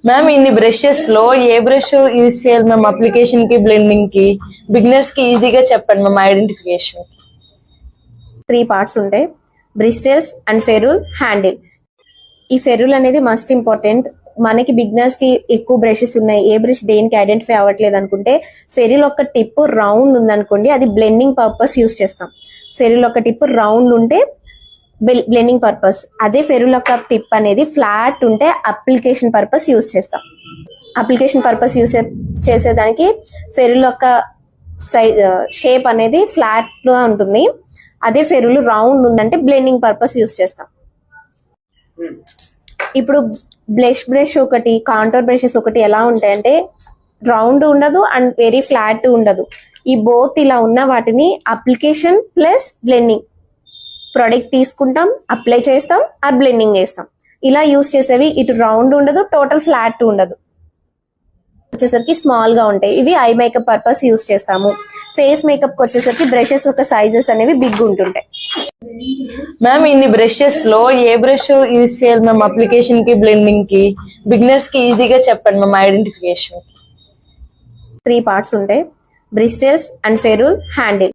Ma'am ఇన్ని brushes లో ఏ brush use చేయాలి మ్యామ్? అప్లికేషన్ కి, బ్లెండింగ్ కి, బిగినర్స్ కి ఈజీగా చెప్పండి మ్యామ్ ఐడెంటిఫికేషన్. 3 parts ఉంటాయి: బ్రిస్టల్స్ అండ్ ఫెరూల్, హ్యాండిల్. ఈ ఫెరూల్ అనేది మస్ట్ ఇంపార్టెంట్. మనకి బిగినర్స్ కి ఎక్కువ బ్రషెస్ ఉన్నాయి, ఏ బ్రష్ దేనికి ఐడెంటిఫై అవ్వట్లేదు అనుకుంటే ఫెరూల్ ఒక టిప్ రౌండ్ ఉందనుకోండి, అది బ్లెండింగ్ పర్పస్ యూస్ చేస్తాం. ఫెరూల్ ఒక టిప్ రౌండ్ ఉంటే బ్లెండింగ్ పర్పస్, అదే ఫెరూల్ ఒక టిప్ అనేది ఫ్లాట్ ఉంటే అప్లికేషన్ పర్పస్ యూస్ చేస్తాం. అప్లికేషన్ పర్పస్ యూస్ చేసేదానికి ఫెరూల్ యొక్క షేప్ అనేది ఫ్లాట్ గా ఉంటుంది, అదే ఫెరూల్ రౌండ్ ఉందంటే బ్లెండింగ్ పర్పస్ యూస్ చేస్తాం. ఇప్పుడు బ్రష్ ఒకటి, కాంటోర్ బ్రషెస్ ఒకటి ఎలా ఉంటాయంటే రౌండ్ ఉండదు అండ్ వెరీ ఫ్లాట్ ఉండదు. ఈ బోత్ ఇలా ఉన్న వాటిని అప్లికేషన్ ప్లస్ బ్లెండింగ్, ప్రొడక్ట్ తీసుకుంటాం, అప్లై చేస్తాం, ఆ బ్లెండింగ్ చేస్తాం. ఇలా యూస్ చేసేవి ఇటు రౌండ్ ఉండదు, టోటల్ ఫ్లాట్ ఉండదు, వచ్చేసరికి స్మాల్ గా ఉంటాయి. ఇవి ఐ మేకప్ పర్పస్ యూస్ చేస్తాము. ఫేస్ మేకప్ కి వచ్చేసరికి బ్రషెస్ యొక్క సైజెస్ అనేవి బిగ్ ఉంటుంటాయి. మ్యామ్ ఇన్ని బ్రషెస్ లో ఏ బ్రష్ యూజ్ చేయాలి మ్యామ్? అప్లికేషన్ కి, బ్లెండింగ్ కి, బిగినర్స్ కి ఈజీగా చెప్పండి మ్యామ్ ఐడెంటిఫికేషన్. 3 parts ఉంటాయి: బ్రిస్టల్స్ అండ్ ఫెరూల్, హ్యాండిల్.